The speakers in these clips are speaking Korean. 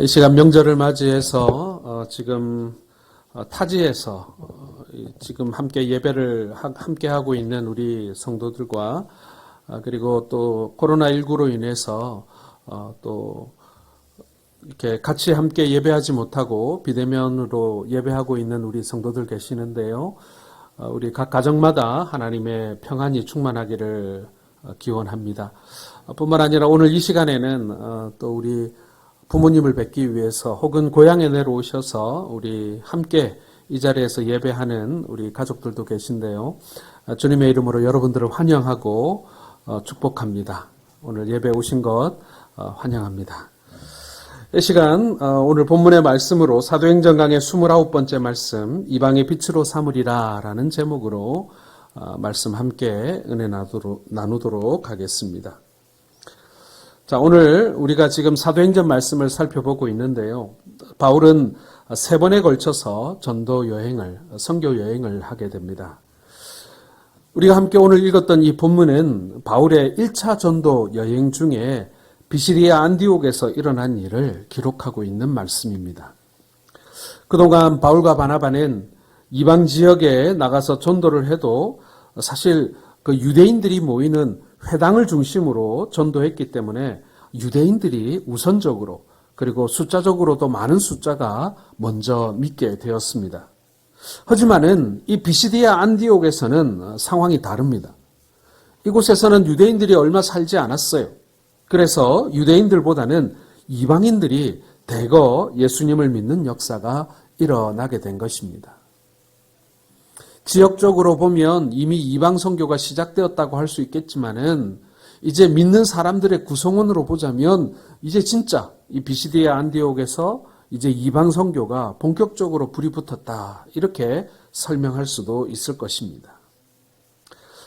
이 시간 명절을 맞이해서 지금 타지에서 지금 함께 예배를 함께 하고 있는 우리 성도들과 그리고 또 코로나19로 인해서 또 이렇게 같이 함께 예배하지 못하고 비대면으로 예배하고 있는 우리 성도들 계시는데요. 우리 각 가정마다 하나님의 평안이 충만하기를 기원합니다. 뿐만 아니라 오늘 이 시간에는 또 우리 부모님을 뵙기 위해서 혹은 고향에 내려오셔서 우리 함께 이 자리에서 예배하는 우리 가족들도 계신데요. 주님의 이름으로 여러분들을 환영하고 축복합니다. 오늘 예배 오신 것 환영합니다. 이 시간 오늘 본문의 말씀으로 사도행전 강의 29번째 말씀 이방의 빛으로 삼으리라 라는 제목으로 말씀 함께 은혜 나누도록 하겠습니다. 자, 오늘 우리가 지금 사도행전 말씀을 살펴보고 있는데요. 바울은 3번에 걸쳐서 전도 여행을, 선교 여행을 하게 됩니다. 우리가 함께 오늘 읽었던 이 본문은 바울의 1차 전도 여행 중에 비시리아 안디옥에서 일어난 일을 기록하고 있는 말씀입니다. 그동안 바울과 바나바는 이방 지역에 나가서 전도를 해도 사실 그 유대인들이 모이는 회당을 중심으로 전도했기 때문에 유대인들이 우선적으로 그리고 숫자적으로도 많은 숫자가 먼저 믿게 되었습니다. 하지만은 이 비시디아 안디옥에서는 상황이 다릅니다. 이곳에서는 유대인들이 얼마 살지 않았어요. 그래서 유대인들보다는 이방인들이 대거 예수님을 믿는 역사가 일어나게 된 것입니다. 지역적으로 보면 이미 이방 선교가 시작되었다고 할 수 있겠지만은 이제 믿는 사람들의 구성원으로 보자면 이제 진짜 이 비시디아 안디옥에서 이제 이방 선교가 본격적으로 불이 붙었다 이렇게 설명할 수도 있을 것입니다.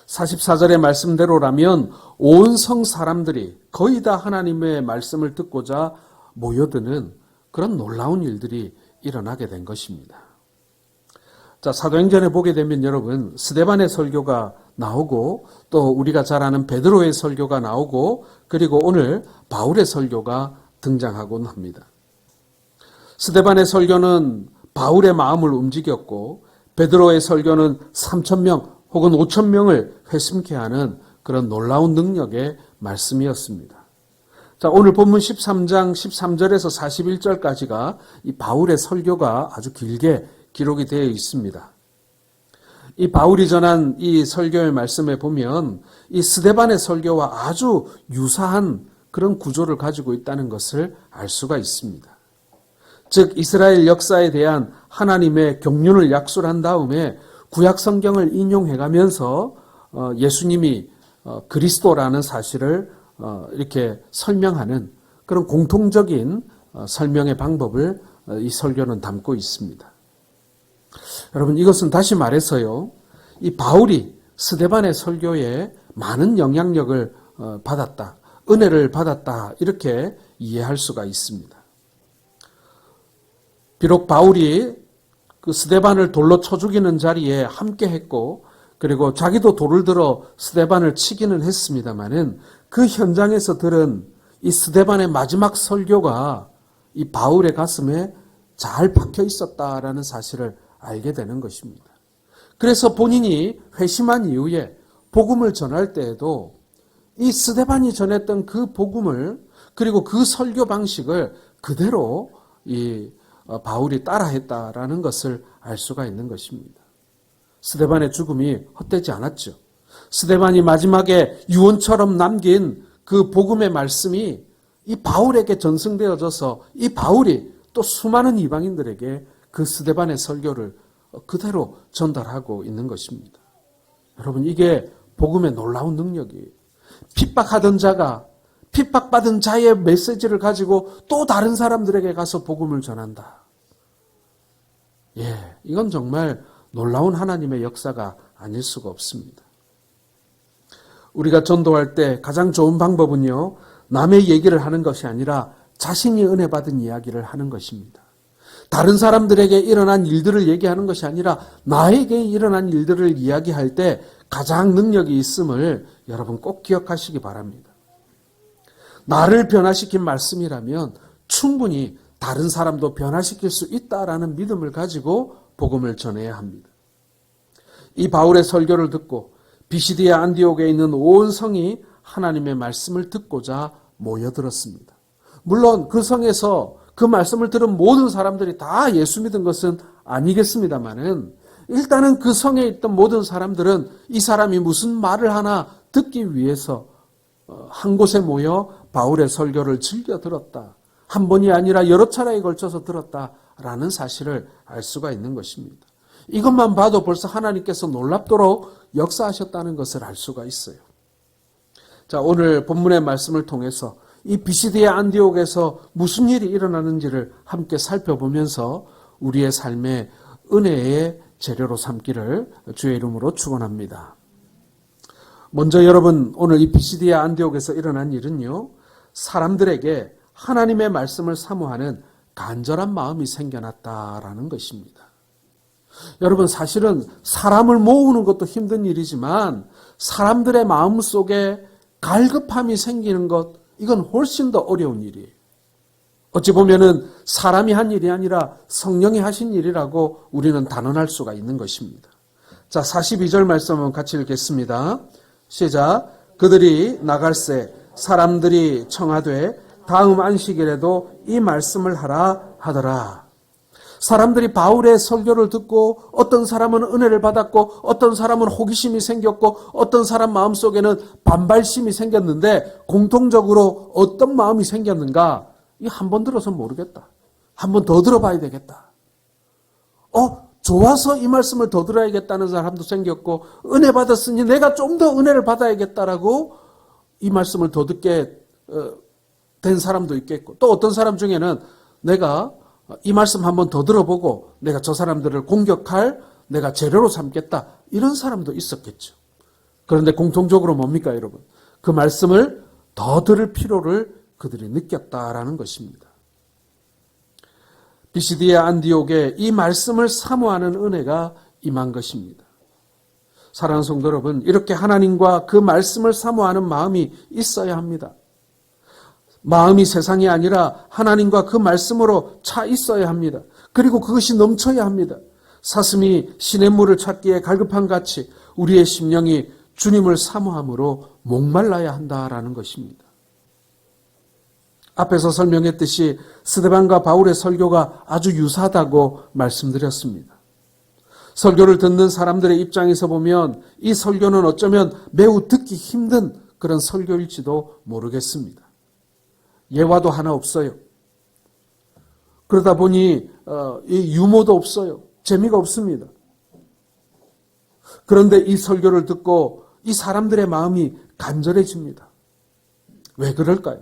44절의 말씀대로라면 온 성 사람들이 거의 다 하나님의 말씀을 듣고자 모여드는 그런 놀라운 일들이 일어나게 된 것입니다. 자, 사도행전에 보게 되면 여러분 스데반의 설교가 나오고 또 우리가 잘 아는 베드로의 설교가 나오고 그리고 오늘 바울의 설교가 등장하곤 합니다. 스데반의 설교는 바울의 마음을 움직였고 베드로의 설교는 3,000명 혹은 5,000명을 회심케 하는 그런 놀라운 능력의 말씀이었습니다. 자, 오늘 본문 13장 13절에서 41절까지가 이 바울의 설교가 아주 길게 기록이 되어 있습니다. 이 바울이 전한 이 설교의 말씀에 보면 이 스데반의 설교와 아주 유사한 그런 구조를 가지고 있다는 것을 알 수가 있습니다. 즉 이스라엘 역사에 대한 하나님의 경륜을 약술한 다음에 구약 성경을 인용해가면서 예수님이 그리스도라는 사실을 이렇게 설명하는 그런 공통적인 설명의 방법을 이 설교는 담고 있습니다. 여러분 이것은 다시 말해서요. 이 바울이 스데반의 설교에 많은 영향력을 받았다. 은혜를 받았다. 이렇게 이해할 수가 있습니다. 비록 바울이 그 스데반을 돌로 쳐 죽이는 자리에 함께 했고 그리고 자기도 돌을 들어 스데반을 치기는 했습니다마는 그 현장에서 들은 이 스데반의 마지막 설교가 이 바울의 가슴에 잘 박혀 있었다라는 사실을 알게 되는 것입니다. 그래서 본인이 회심한 이후에 복음을 전할 때에도 이 스데반이 전했던 그 복음을 그리고 그 설교 방식을 그대로 이 바울이 따라했다라는 것을 알 수가 있는 것입니다. 스데반의 죽음이 헛되지 않았죠. 스데반이 마지막에 유언처럼 남긴 그 복음의 말씀이 이 바울에게 전승되어져서 이 바울이 또 수많은 이방인들에게 그 스데반의 설교를 그대로 전달하고 있는 것입니다. 여러분 이게 복음의 놀라운 능력이에요. 핍박하던 자가 핍박받은 자의 메시지를 가지고 또 다른 사람들에게 가서 복음을 전한다. 이건 정말 놀라운 하나님의 역사가 아닐 수가 없습니다. 우리가 전도할 때 가장 좋은 방법은요. 남의 얘기를 하는 것이 아니라 자신이 은혜 받은 이야기를 하는 것입니다. 다른 사람들에게 일어난 일들을 얘기하는 것이 아니라 나에게 일어난 일들을 이야기할 때 가장 능력이 있음을 여러분 꼭 기억하시기 바랍니다. 나를 변화시킨 말씀이라면 충분히 다른 사람도 변화시킬 수 있다라는 믿음을 가지고 복음을 전해야 합니다. 이 바울의 설교를 듣고 비시디아 안디옥에 있는 온 성이 하나님의 말씀을 듣고자 모여들었습니다. 물론 그 성에서 그 말씀을 들은 모든 사람들이 다 예수 믿은 것은 아니겠습니다만은 일단은 그 성에 있던 모든 사람들은 이 사람이 무슨 말을 하나 듣기 위해서 한 곳에 모여 바울의 설교를 즐겨 들었다. 한 번이 아니라 여러 차례에 걸쳐서 들었다라는 사실을 알 수가 있는 것입니다. 이것만 봐도 벌써 하나님께서 놀랍도록 역사하셨다는 것을 알 수가 있어요. 자, 오늘 본문의 말씀을 통해서 이 비시디아 안디옥에서 무슨 일이 일어나는지를 함께 살펴보면서 우리의 삶의 은혜의 재료로 삼기를 주의 이름으로 축원합니다. 먼저 여러분, 오늘 이 비시디아 안디옥에서 일어난 일은요, 사람들에게 하나님의 말씀을 사모하는 간절한 마음이 생겨났다라는 것입니다. 여러분, 사실은 사람을 모으는 것도 힘든 일이지만 사람들의 마음 속에 갈급함이 생기는 것, 이건 훨씬 더 어려운 일이에요. 어찌 보면은 사람이 한 일이 아니라 성령이 하신 일이라고 우리는 단언할 수가 있는 것입니다. 자, 42절 말씀은 같이 읽겠습니다. 시작. 그들이 나갈새 사람들이 청하되 다음 안식일에도 이 말씀을 하라 하더라. 사람들이 바울의 설교를 듣고 어떤 사람은 은혜를 받았고 어떤 사람은 호기심이 생겼고 어떤 사람 마음속에는 반발심이 생겼는데 공통적으로 어떤 마음이 생겼는가? 이 한 번 들어서 모르겠다. 한 번 더 들어봐야 되겠다. 좋아서 이 말씀을 더 들어야겠다는 사람도 생겼고 은혜 받았으니 내가 좀 더 은혜를 받아야겠다라고 이 말씀을 더 듣게 된 사람도 있겠고 또 어떤 사람 중에는 내가 이 말씀 한번 더 들어보고 내가 저 사람들을 공격할 내가 재료로 삼겠다. 이런 사람도 있었겠죠. 그런데 공통적으로 뭡니까 여러분? 그 말씀을 더 들을 필요를 그들이 느꼈다라는 것입니다. 비시디아 안디옥에 이 말씀을 사모하는 은혜가 임한 것입니다. 사랑하는 성도 여러분, 이렇게 하나님과 그 말씀을 사모하는 마음이 있어야 합니다. 마음이 세상이 아니라 하나님과 그 말씀으로 차 있어야 합니다. 그리고 그것이 넘쳐야 합니다. 사슴이 시냇물을 찾기에 갈급한 같이 우리의 심령이 주님을 사모함으로 목말라야 한다라는 것입니다. 앞에서 설명했듯이 스데반과 바울의 설교가 아주 유사하다고 말씀드렸습니다. 설교를 듣는 사람들의 입장에서 보면 이 설교는 어쩌면 매우 듣기 힘든 그런 설교일지도 모르겠습니다. 예화도 하나 없어요. 그러다 보니 이 유머도 없어요. 재미가 없습니다. 그런데 이 설교를 듣고 이 사람들의 마음이 간절해집니다. 왜 그럴까요?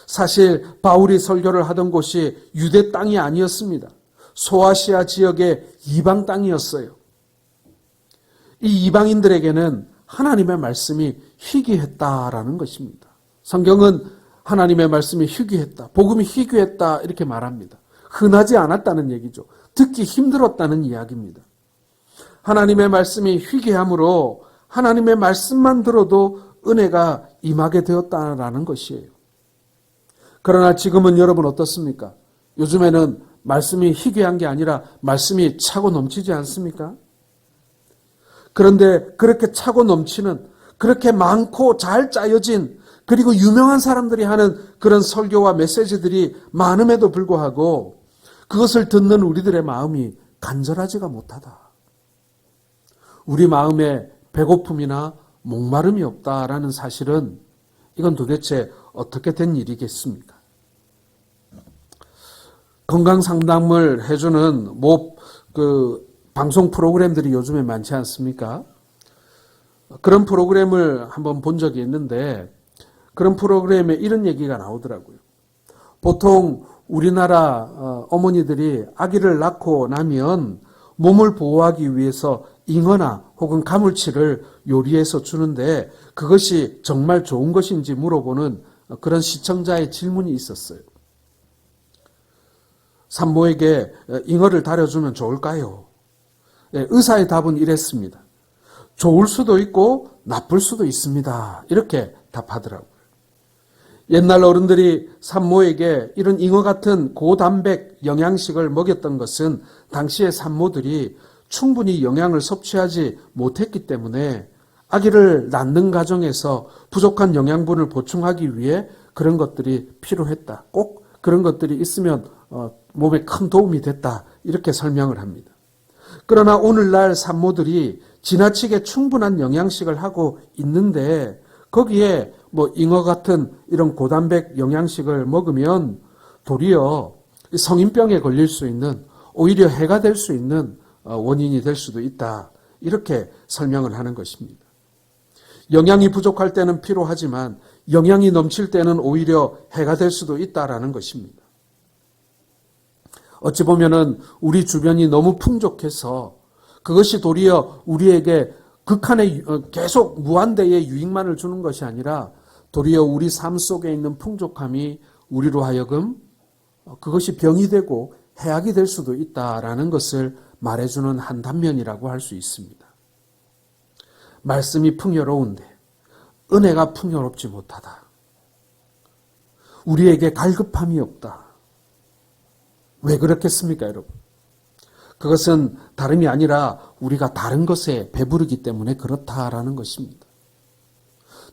사실 바울이 설교를 하던 곳이 유대 땅이 아니었습니다. 소아시아 지역의 이방 땅이었어요. 이 이방인들에게는 하나님의 말씀이 희귀했다라는 것입니다. 성경은 하나님의 말씀이 희귀했다, 복음이 희귀했다 이렇게 말합니다. 흔하지 않았다는 얘기죠. 듣기 힘들었다는 이야기입니다. 하나님의 말씀이 희귀함으로 하나님의 말씀만 들어도 은혜가 임하게 되었다라는 것이에요. 그러나 지금은 여러분 어떻습니까? 요즘에는 말씀이 희귀한 게 아니라 말씀이 차고 넘치지 않습니까? 그런데 그렇게 차고 넘치는 그렇게 많고 잘 짜여진 그리고 유명한 사람들이 하는 그런 설교와 메시지들이 많음에도 불구하고 그것을 듣는 우리들의 마음이 간절하지가 못하다. 우리 마음에 배고픔이나 목마름이 없다라는 사실은 이건 도대체 어떻게 된 일이겠습니까? 건강상담을 해주는 방송 프로그램들이 요즘에 많지 않습니까? 그런 프로그램을 한번 본 적이 있는데 그런 프로그램에 이런 얘기가 나오더라고요. 보통 우리나라 어머니들이 아기를 낳고 나면 몸을 보호하기 위해서 잉어나 혹은 가물치를 요리해서 주는데 그것이 정말 좋은 것인지 물어보는 그런 시청자의 질문이 있었어요. 산모에게 잉어를 다려주면 좋을까요? 의사의 답은 이랬습니다. 좋을 수도 있고 나쁠 수도 있습니다. 이렇게 답하더라고요. 옛날 어른들이 산모에게 이런 잉어 같은 고단백 영양식을 먹였던 것은 당시의 산모들이 충분히 영양을 섭취하지 못했기 때문에 아기를 낳는 과정에서 부족한 영양분을 보충하기 위해 그런 것들이 필요했다. 꼭 그런 것들이 있으면 몸에 큰 도움이 됐다. 이렇게 설명을 합니다. 그러나 오늘날 산모들이 지나치게 충분한 영양식을 하고 있는데 거기에 잉어 같은 이런 고단백 영양식을 먹으면 도리어 성인병에 걸릴 수 있는, 오히려 해가 될 수 있는 원인이 될 수도 있다. 이렇게 설명을 하는 것입니다. 영양이 부족할 때는 필요하지만 영양이 넘칠 때는 오히려 해가 될 수도 있다라는 것입니다. 어찌 보면은 우리 주변이 너무 풍족해서 그것이 도리어 우리에게 극한의 계속 무한대의 유익만을 주는 것이 아니라 도리어 우리 삶 속에 있는 풍족함이 우리로 하여금 그것이 병이 되고 해악이 될 수도 있다라는 것을 말해주는 한 단면이라고 할 수 있습니다. 말씀이 풍요로운데 은혜가 풍요롭지 못하다. 우리에게 갈급함이 없다. 왜 그렇겠습니까, 여러분? 그것은 다름이 아니라 우리가 다른 것에 배부르기 때문에 그렇다라는 것입니다.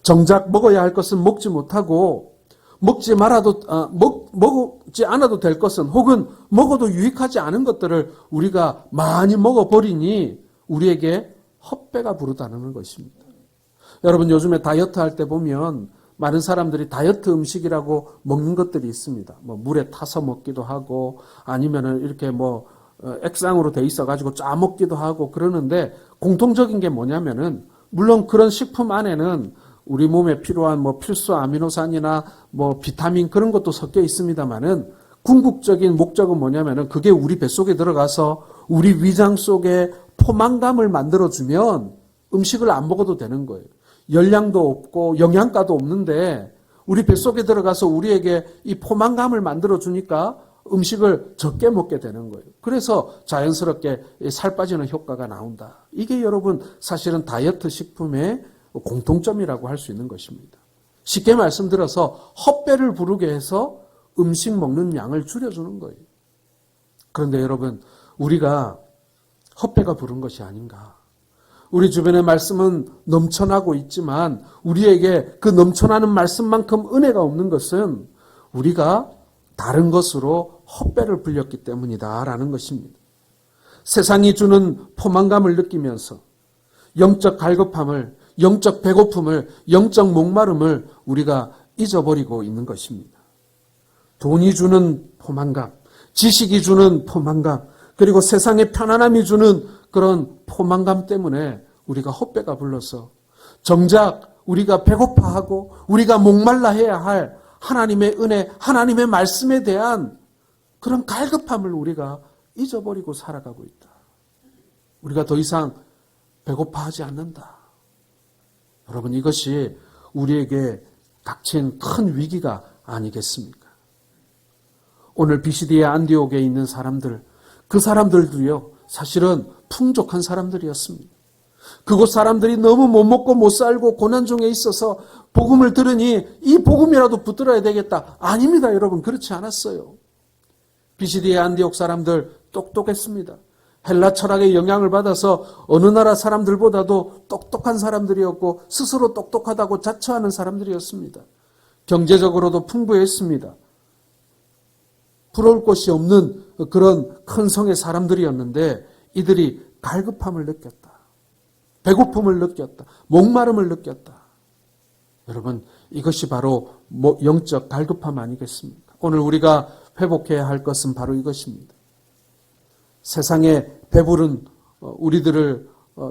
정작 먹어야 할 것은 먹지 못하고 먹지 않아도 될 것은 혹은 먹어도 유익하지 않은 것들을 우리가 많이 먹어버리니 우리에게 헛배가 부르다는 것입니다. 여러분 요즘에 다이어트 할 때 보면 많은 사람들이 다이어트 음식이라고 먹는 것들이 있습니다. 물에 타서 먹기도 하고 아니면은 이렇게 액상으로 돼 있어가지고 짜 먹기도 하고 그러는데 공통적인 게 뭐냐면은 물론 그런 식품 안에는 우리 몸에 필요한 필수 아미노산이나 비타민 그런 것도 섞여 있습니다만은 궁극적인 목적은 뭐냐면은 그게 우리 뱃속에 들어가서 우리 위장 속에 포만감을 만들어주면 음식을 안 먹어도 되는 거예요. 열량도 없고 영양가도 없는데 우리 뱃속에 들어가서 우리에게 이 포만감을 만들어주니까 음식을 적게 먹게 되는 거예요. 그래서 자연스럽게 살 빠지는 효과가 나온다. 이게 여러분 사실은 다이어트 식품의 공통점이라고 할 수 있는 것입니다. 쉽게 말씀드려서 헛배를 부르게 해서 음식 먹는 양을 줄여주는 거예요. 그런데 여러분 우리가 헛배가 부른 것이 아닌가. 우리 주변의 말씀은 넘쳐나고 있지만 우리에게 그 넘쳐나는 말씀만큼 은혜가 없는 것은 우리가 다른 것으로 헛배를 불렸기 때문이다라는 것입니다. 세상이 주는 포만감을 느끼면서 영적 갈급함을, 영적 배고픔을, 영적 목마름을 우리가 잊어버리고 있는 것입니다. 돈이 주는 포만감, 지식이 주는 포만감, 그리고 세상의 편안함이 주는 그런 포만감 때문에 우리가 헛배가 불러서 정작 우리가 배고파하고 우리가 목말라 해야 할 하나님의 은혜, 하나님의 말씀에 대한 그런 갈급함을 우리가 잊어버리고 살아가고 있다. 우리가 더 이상 배고파하지 않는다. 여러분 이것이 우리에게 닥친 큰 위기가 아니겠습니까? 오늘 비시디의 안디옥에 있는 사람들, 그 사람들도요 사실은 풍족한 사람들이었습니다. 그곳 사람들이 너무 못 먹고 못 살고 고난 중에 있어서 복음을 들으니 이 복음이라도 붙들어야 되겠다. 아닙니다, 여러분. 그렇지 않았어요. 비시디의 안디옥 사람들 똑똑했습니다. 헬라 철학의 영향을 받아서 어느 나라 사람들보다도 똑똑한 사람들이었고 스스로 똑똑하다고 자처하는 사람들이었습니다. 경제적으로도 풍부했습니다. 부러울 것이 없는 그런 큰 성의 사람들이었는데 이들이 갈급함을 느꼈다. 배고픔을 느꼈다. 목마름을 느꼈다. 여러분 이것이 바로 영적 갈급함 아니겠습니까? 오늘 우리가 회복해야 할 것은 바로 이것입니다. 세상에 배부른 우리들을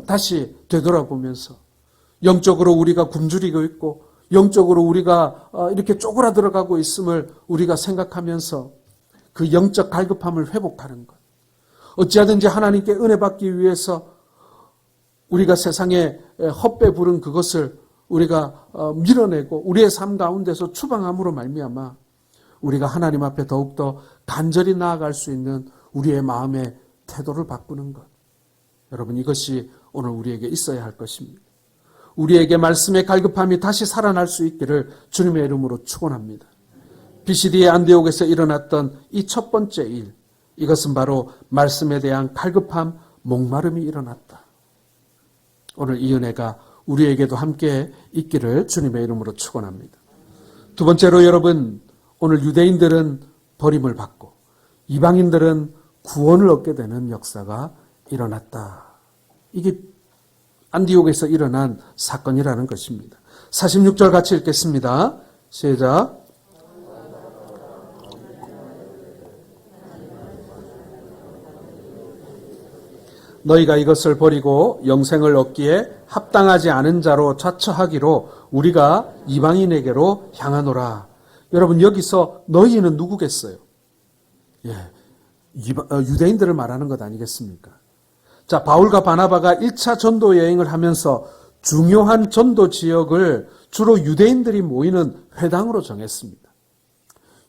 다시 되돌아보면서 영적으로 우리가 굶주리고 있고 영적으로 우리가 이렇게 쪼그라들어가고 있음을 우리가 생각하면서 그 영적 갈급함을 회복하는 것. 어찌하든지 하나님께 은혜 받기 위해서 우리가 세상에 헛배 부른 그것을 우리가 밀어내고 우리의 삶 가운데서 추방함으로 말미암아 우리가 하나님 앞에 더욱더 간절히 나아갈 수 있는 우리의 마음의 태도를 바꾸는 것. 여러분 이것이 오늘 우리에게 있어야 할 것입니다. 우리에게 말씀의 갈급함이 다시 살아날 수 있기를 주님의 이름으로 축원합니다. BCD의 안디옥에서 일어났던 이 첫 번째 일, 이것은 바로 말씀에 대한 갈급함, 목마름이 일어났다. 오늘 이 은혜가 우리에게도 함께 있기를 주님의 이름으로 축원합니다. 두 번째로 여러분, 오늘 유대인들은 버림을 받고 이방인들은 구원을 얻게 되는 역사가 일어났다. 이게 안디옥에서 일어난 사건이라는 것입니다. 46절 같이 읽겠습니다. 시작. 너희가 이것을 버리고 영생을 얻기에 합당하지 않은 자로 자처하기로 우리가 이방인에게로 향하노라. 여러분, 여기서 너희는 누구겠어요? 유대인들을 말하는 것 아니겠습니까? 자, 바울과 바나바가 1차 전도 여행을 하면서 중요한 전도 지역을 주로 유대인들이 모이는 회당으로 정했습니다.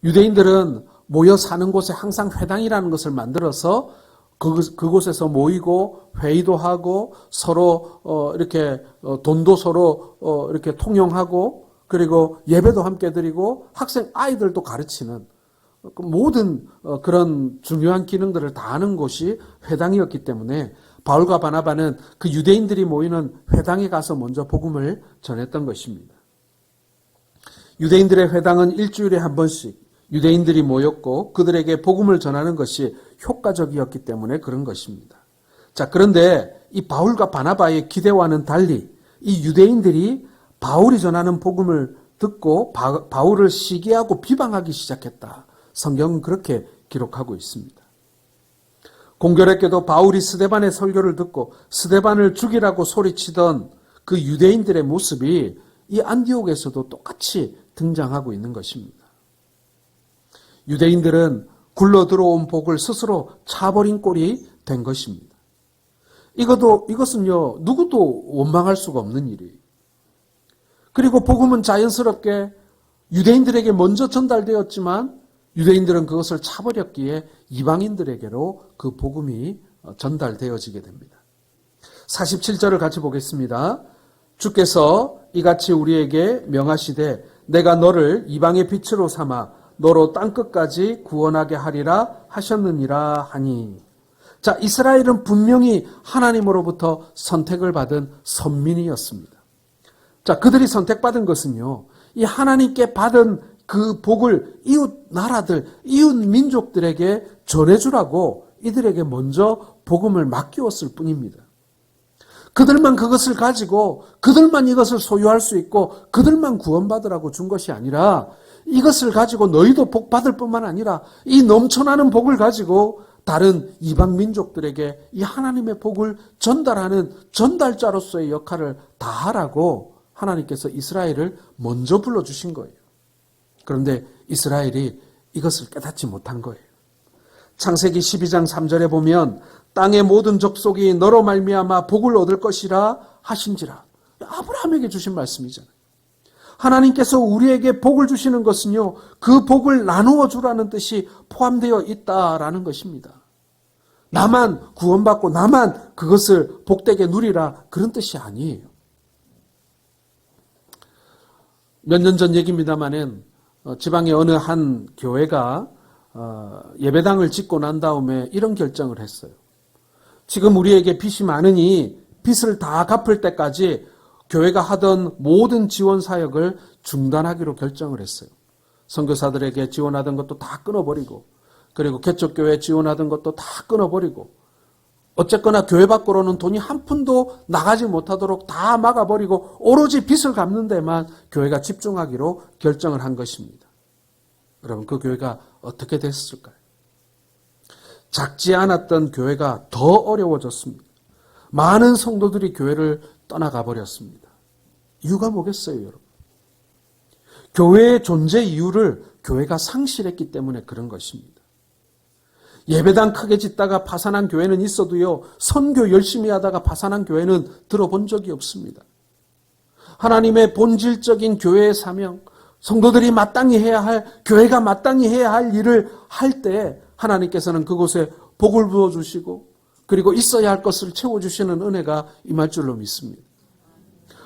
유대인들은 모여 사는 곳에 항상 회당이라는 것을 만들어서 그곳에서 모이고 회의도 하고 서로 이렇게 돈도 서로 이렇게 통용하고 그리고 예배도 함께 드리고 학생 아이들도 가르치는 모든 그런 중요한 기능들을 다 하는 곳이 회당이었기 때문에 바울과 바나바는 그 유대인들이 모이는 회당에 가서 먼저 복음을 전했던 것입니다. 유대인들의 회당은 일주일에 한 번씩 유대인들이 모였고 그들에게 복음을 전하는 것이 효과적이었기 때문에 그런 것입니다. 자, 그런데 이 바울과 바나바의 기대와는 달리 이 유대인들이 바울이 전하는 복음을 듣고 바울을 시기하고 비방하기 시작했다. 성경은 그렇게 기록하고 있습니다. 공교롭게도 바울이 스데반의 설교를 듣고 스데반을 죽이라고 소리치던 그 유대인들의 모습이 이 안디옥에서도 똑같이 등장하고 있는 것입니다. 유대인들은 굴러 들어온 복을 스스로 차버린 꼴이 된 것입니다. 이것은요, 누구도 원망할 수가 없는 일이에요. 그리고 복음은 자연스럽게 유대인들에게 먼저 전달되었지만 유대인들은 그것을 차버렸기에 이방인들에게로 그 복음이 전달되어지게 됩니다. 47절을 같이 보겠습니다. 주께서 이같이 우리에게 명하시되 내가 너를 이방의 빛으로 삼아 너로 땅끝까지 구원하게 하리라 하셨느니라 하니. 자, 이스라엘은 분명히 하나님으로부터 선택을 받은 선민이었습니다. 자, 그들이 선택받은 것은요, 이 하나님께 받은 그 복을 이웃 나라들, 이웃 민족들에게 전해주라고 이들에게 먼저 복음을 맡기었을 뿐입니다. 그들만 그것을 가지고 그들만 이것을 소유할 수 있고 그들만 구원받으라고 준 것이 아니라 이것을 가지고 너희도 복 받을 뿐만 아니라 이 넘쳐나는 복을 가지고 다른 이방 민족들에게 이 하나님의 복을 전달하는 전달자로서의 역할을 다하라고 하나님께서 이스라엘을 먼저 불러주신 거예요. 그런데 이스라엘이 이것을 깨닫지 못한 거예요. 창세기 12장 3절에 보면 땅의 모든 족속이 너로 말미암아 복을 얻을 것이라 하신지라. 아브라함에게 주신 말씀이잖아요. 하나님께서 우리에게 복을 주시는 것은요, 그 복을 나누어 주라는 뜻이 포함되어 있다라는 것입니다. 나만 구원받고 나만 그것을 복되게 누리라 그런 뜻이 아니에요. 몇 년 전 얘기입니다마는 지방의 어느 한 교회가 예배당을 짓고 난 다음에 이런 결정을 했어요. 지금 우리에게 빚이 많으니 빚을 다 갚을 때까지 교회가 하던 모든 지원 사역을 중단하기로 결정을 했어요. 선교사들에게 지원하던 것도 다 끊어버리고 그리고 개척교회 지원하던 것도 다 끊어버리고 어쨌거나 교회 밖으로는 돈이 한 푼도 나가지 못하도록 다 막아버리고 오로지 빚을 갚는 데만 교회가 집중하기로 결정을 한 것입니다. 여러분, 그 교회가 어떻게 됐을까요? 작지 않았던 교회가 더 어려워졌습니다. 많은 성도들이 교회를 떠나가 버렸습니다. 이유가 뭐겠어요, 여러분? 교회의 존재 이유를 교회가 상실했기 때문에 그런 것입니다. 예배당 크게 짓다가 파산한 교회는 있어도요, 선교 열심히 하다가 파산한 교회는 들어본 적이 없습니다. 하나님의 본질적인 교회의 사명, 성도들이 마땅히 해야 할, 교회가 마땅히 해야 할 일을 할 때 하나님께서는 그곳에 복을 부어주시고 그리고 있어야 할 것을 채워주시는 은혜가 임할 줄로 믿습니다.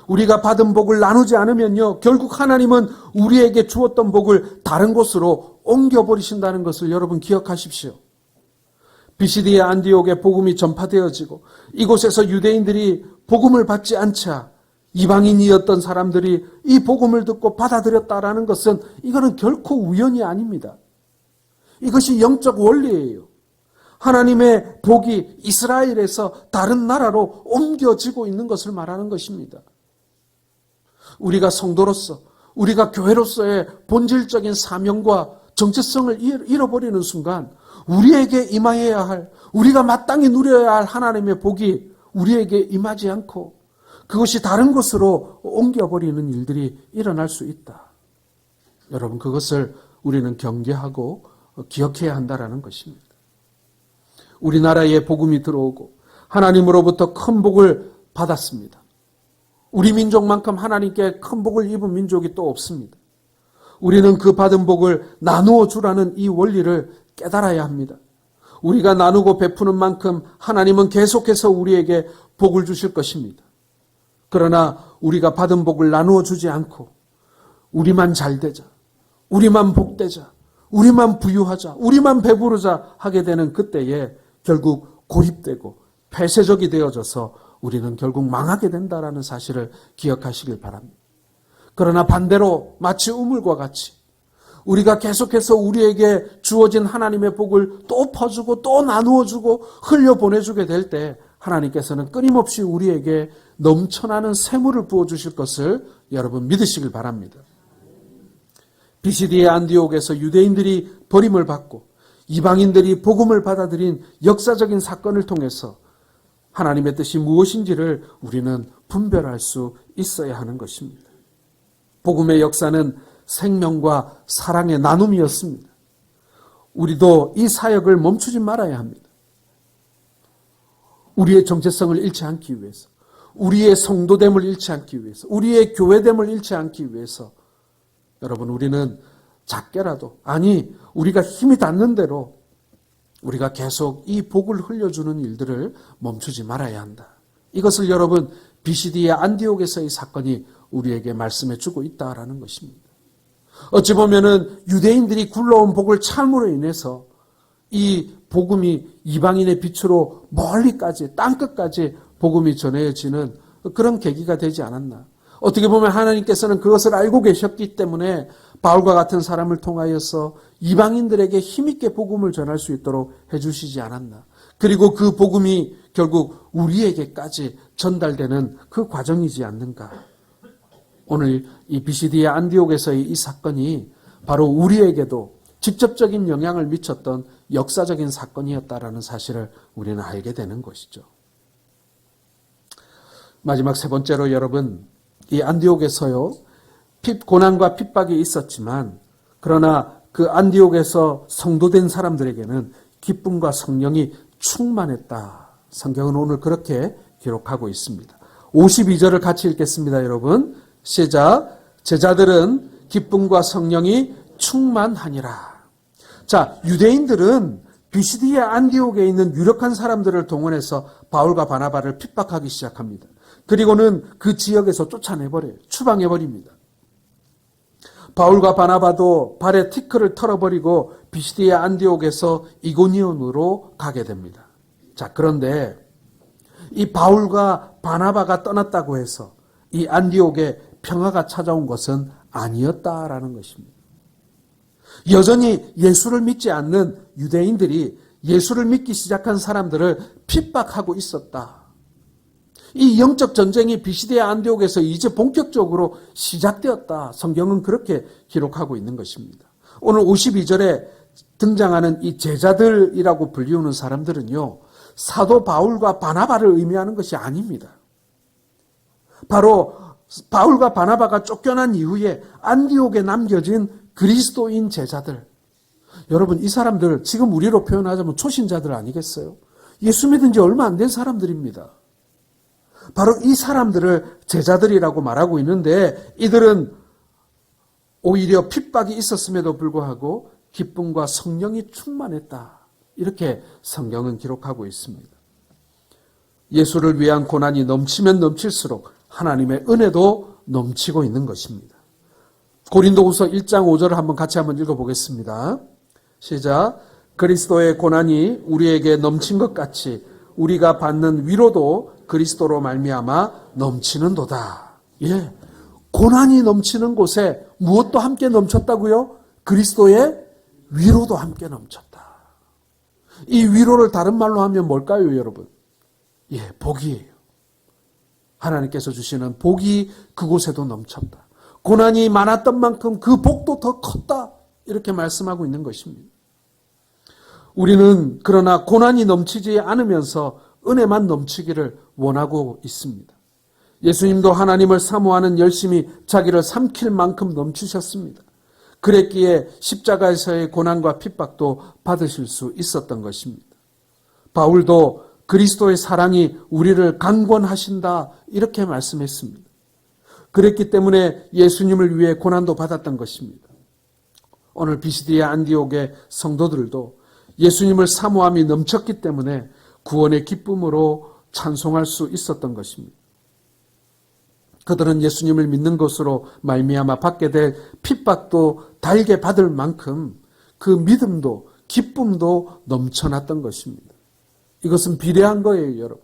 우리가 받은 복을 나누지 않으면요, 결국 하나님은 우리에게 주었던 복을 다른 곳으로 옮겨버리신다는 것을 여러분 기억하십시오. 비시디의 안디옥에 복음이 전파되어지고 이곳에서 유대인들이 복음을 받지 않자 이방인이었던 사람들이 이 복음을 듣고 받아들였다라는 것은 이거는 결코 우연이 아닙니다. 이것이 영적 원리예요. 하나님의 복이 이스라엘에서 다른 나라로 옮겨지고 있는 것을 말하는 것입니다. 우리가 성도로서, 우리가 교회로서의 본질적인 사명과 정체성을 잃어버리는 순간 우리에게 임하여야 할, 우리가 마땅히 누려야 할 하나님의 복이 우리에게 임하지 않고 그것이 다른 곳으로 옮겨버리는 일들이 일어날 수 있다. 여러분, 그것을 우리는 경계하고 기억해야 한다는 것입니다. 우리나라에 복음이 들어오고 하나님으로부터 큰 복을 받았습니다. 우리 민족만큼 하나님께 큰 복을 입은 민족이 또 없습니다. 우리는 그 받은 복을 나누어 주라는 이 원리를 깨달아야 합니다. 우리가 나누고 베푸는 만큼 하나님은 계속해서 우리에게 복을 주실 것입니다. 그러나 우리가 받은 복을 나누어 주지 않고 우리만 잘 되자, 우리만 복되자, 우리만 부유하자, 우리만 배부르자 하게 되는 그때에 결국 고립되고 폐쇄적이 되어져서 우리는 결국 망하게 된다는 사실을 기억하시길 바랍니다. 그러나 반대로 마치 우물과 같이 우리가 계속해서 우리에게 주어진 하나님의 복을 또 퍼주고 또 나누어주고 흘려보내주게 될 때 하나님께서는 끊임없이 우리에게 넘쳐나는 샘물을 부어주실 것을 여러분 믿으시길 바랍니다. 비시디의 안디옥에서 유대인들이 버림을 받고 이방인들이 복음을 받아들인 역사적인 사건을 통해서 하나님의 뜻이 무엇인지를 우리는 분별할 수 있어야 하는 것입니다. 복음의 역사는 생명과 사랑의 나눔이었습니다. 우리도 이 사역을 멈추지 말아야 합니다. 우리의 정체성을 잃지 않기 위해서, 우리의 성도됨을 잃지 않기 위해서, 우리의 교회됨을 잃지 않기 위해서 여러분, 우리는 작게라도, 아니 우리가 힘이 닿는 대로 우리가 계속 이 복을 흘려주는 일들을 멈추지 말아야 한다. 이것을 여러분 비시디의 안디옥에서의 사건이 우리에게 말씀해 주고 있다라는 것입니다. 어찌 보면은 유대인들이 굴러온 복을 참으로 인해서 이 복음이 이방인의 빛으로 멀리까지 땅끝까지 복음이 전해지는 그런 계기가 되지 않았나. 어떻게 보면 하나님께서는 그것을 알고 계셨기 때문에 바울과 같은 사람을 통하여서 이방인들에게 힘있게 복음을 전할 수 있도록 해주시지 않았나. 그리고 그 복음이 결국 우리에게까지 전달되는 그 과정이지 않는가. 오늘 이 비시디의 안디옥에서의 이 사건이 바로 우리에게도 직접적인 영향을 미쳤던 역사적인 사건이었다라는 사실을 우리는 알게 되는 것이죠. 마지막 세 번째로 여러분, 이 안디옥에서요, 고난과 핍박이 있었지만 그러나 그 안디옥에서 성도된 사람들에게는 기쁨과 성령이 충만했다. 성경은 오늘 그렇게 기록하고 있습니다. 52절을 같이 읽겠습니다, 여러분. 시작. 제자들은 기쁨과 성령이 충만하니라. 자, 유대인들은 비시디의 안디옥에 있는 유력한 사람들을 동원해서 바울과 바나바를 핍박하기 시작합니다. 그리고는 그 지역에서 쫓아내버려요. 추방해버립니다. 바울과 바나바도 발에 티크를 털어버리고 비시디의 안디옥에서 이고니온으로 가게 됩니다. 자, 그런데 이 바울과 바나바가 떠났다고 해서 이 안디옥에 평화가 찾아온 것은 아니었다라는 것입니다. 여전히 예수를 믿지 않는 유대인들이 예수를 믿기 시작한 사람들을 핍박하고 있었다. 이 영적 전쟁이 비시디의 안디옥에서 이제 본격적으로 시작되었다. 성경은 그렇게 기록하고 있는 것입니다. 오늘 52절에 등장하는 이 제자들이라고 불리우는 사람들은요, 사도 바울과 바나바를 의미하는 것이 아닙니다. 바로 바울과 바나바가 쫓겨난 이후에 안디옥에 남겨진 그리스도인 제자들. 여러분, 이 사람들 지금 우리로 표현하자면 초신자들 아니겠어요? 예수 믿은 지 얼마 안 된 사람들입니다. 바로 이 사람들을 제자들이라고 말하고 있는데 이들은 오히려 핍박이 있었음에도 불구하고 기쁨과 성령이 충만했다. 이렇게 성경은 기록하고 있습니다. 예수를 위한 고난이 넘치면 넘칠수록 하나님의 은혜도 넘치고 있는 것입니다. 고린도후서 1장 5절을 한번 같이 한번 읽어보겠습니다. 시작. 그리스도의 고난이 우리에게 넘친 것 같이 우리가 받는 위로도 그리스도로 말미암아 넘치는도다. 예, 고난이 넘치는 곳에 무엇도 함께 넘쳤다고요? 그리스도의 위로도 함께 넘쳤다. 이 위로를 다른 말로 하면 뭘까요, 여러분? 예, 복이에요. 하나님께서 주시는 복이 그곳에도 넘쳤다. 고난이 많았던 만큼 그 복도 더 컸다. 이렇게 말씀하고 있는 것입니다. 우리는 그러나 고난이 넘치지 않으면서 은혜만 넘치기를 원하고 있습니다. 예수님도 하나님을 사모하는 열심히 자기를 삼킬 만큼 넘치셨습니다. 그랬기에 십자가에서의 고난과 핍박도 받으실 수 있었던 것입니다. 바울도 그리스도의 사랑이 우리를 강권하신다 이렇게 말씀했습니다. 그랬기 때문에 예수님을 위해 고난도 받았던 것입니다. 오늘 비시디아 안디옥의 성도들도 예수님을 사모함이 넘쳤기 때문에 구원의 기쁨으로 찬송할 수 있었던 것입니다. 그들은 예수님을 믿는 것으로 말미암아 받게 될 핍박도 달게 받을 만큼 그 믿음도 기쁨도 넘쳐났던 것입니다. 이것은 비례한 거예요, 여러분.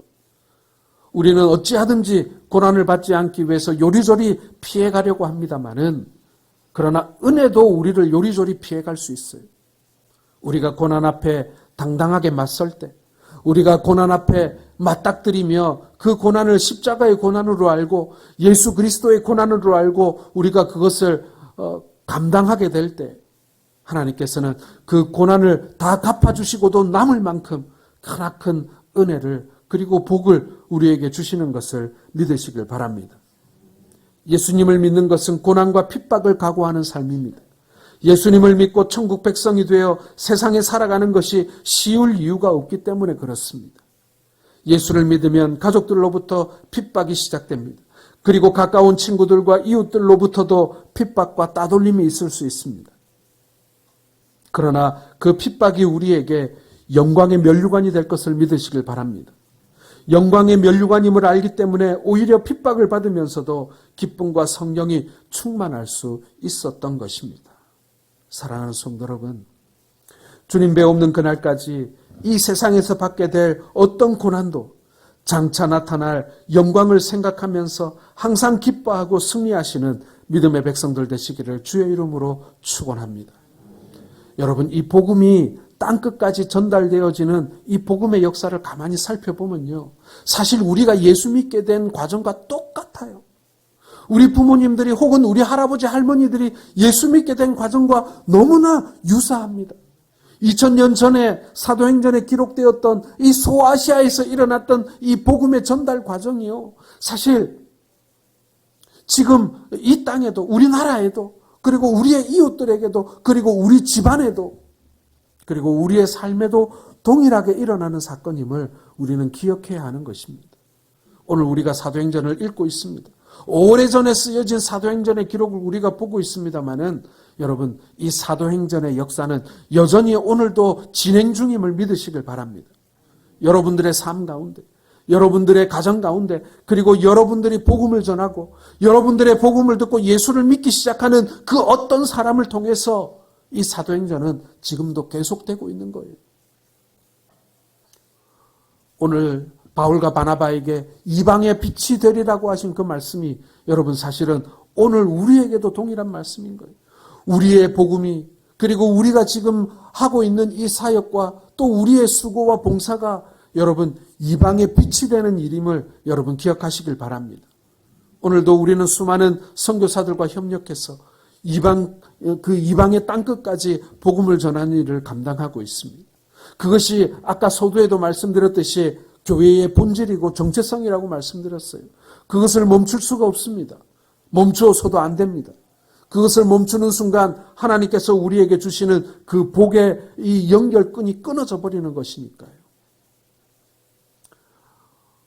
우리는 어찌하든지 고난을 받지 않기 위해서 요리조리 피해가려고 합니다마는 그러나 은혜도 우리를 요리조리 피해갈 수 있어요. 우리가 고난 앞에 당당하게 맞설 때, 우리가 고난 앞에 맞닥뜨리며 그 고난을 십자가의 고난으로 알고 예수 그리스도의 고난으로 알고 우리가 그것을 감당하게 될 때 하나님께서는 그 고난을 다 갚아주시고도 남을 만큼 크나큰 은혜를 그리고 복을 우리에게 주시는 것을 믿으시길 바랍니다. 예수님을 믿는 것은 고난과 핍박을 각오하는 삶입니다. 예수님을 믿고 천국 백성이 되어 세상에 살아가는 것이 쉬울 이유가 없기 때문에 그렇습니다. 예수를 믿으면 가족들로부터 핍박이 시작됩니다. 그리고 가까운 친구들과 이웃들로부터도 핍박과 따돌림이 있을 수 있습니다. 그러나 그 핍박이 우리에게 영광의 면류관이 될 것을 믿으시길 바랍니다. 영광의 면류관임을 알기 때문에 오히려 핍박을 받으면서도 기쁨과 성령이 충만할 수 있었던 것입니다. 사랑하는 성도 여러분, 주님 배 없는 그날까지 이 세상에서 받게 될 어떤 고난도 장차 나타날 영광을 생각하면서 항상 기뻐하고 승리하시는 믿음의 백성들 되시기를 주의 이름으로 축원합니다. 여러분, 이 복음이 땅끝까지 전달되어지는 이 복음의 역사를 가만히 살펴보면요, 사실 우리가 예수 믿게 된 과정과 똑같아요. 우리 부모님들이 혹은 우리 할아버지 할머니들이 예수 믿게 된 과정과 너무나 유사합니다. 2000년 전에 사도행전에 기록되었던 이 소아시아에서 일어났던 이 복음의 전달 과정이요, 사실 지금 이 땅에도 우리나라에도 그리고 우리의 이웃들에게도 그리고 우리 집안에도 그리고 우리의 삶에도 동일하게 일어나는 사건임을 우리는 기억해야 하는 것입니다. 오늘 우리가 사도행전을 읽고 있습니다. 오래전에 쓰여진 사도행전의 기록을 우리가 보고 있습니다마는 여러분, 이 사도행전의 역사는 여전히 오늘도 진행 중임을 믿으시길 바랍니다. 여러분들의 삶 가운데, 여러분들의 가정 가운데, 그리고 여러분들이 복음을 전하고 여러분들의 복음을 듣고 예수를 믿기 시작하는 그 어떤 사람을 통해서 이 사도행전은 지금도 계속되고 있는 거예요. 오늘 바울과 바나바에게 이방의 빛이 되리라고 하신 그 말씀이 여러분 사실은 오늘 우리에게도 동일한 말씀인 거예요. 우리의 복음이 그리고 우리가 지금 하고 있는 이 사역과 또 우리의 수고와 봉사가 여러분 이방의 빛이 되는 일임을 여러분 기억하시길 바랍니다. 오늘도 우리는 수많은 선교사들과 협력해서 이방의 땅끝까지 복음을 전하는 일을 감당하고 있습니다. 그것이 아까 서두에도 말씀드렸듯이 교회의 본질이고 정체성이라고 말씀드렸어요. 그것을 멈출 수가 없습니다. 멈추어서도 안 됩니다. 그것을 멈추는 순간 하나님께서 우리에게 주시는 그 복의 이 연결끈이 끊어져 버리는 것이니까요.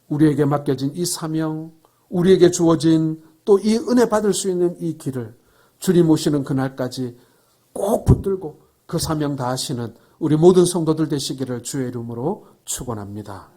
우리에게 맡겨진 이 사명, 우리에게 주어진 또 이 은혜 받을 수 있는 이 길을 주님 오시는 그날까지 꼭 붙들고 그 사명 다하시는 우리 모든 성도들 되시기를 주의 이름으로 축원합니다.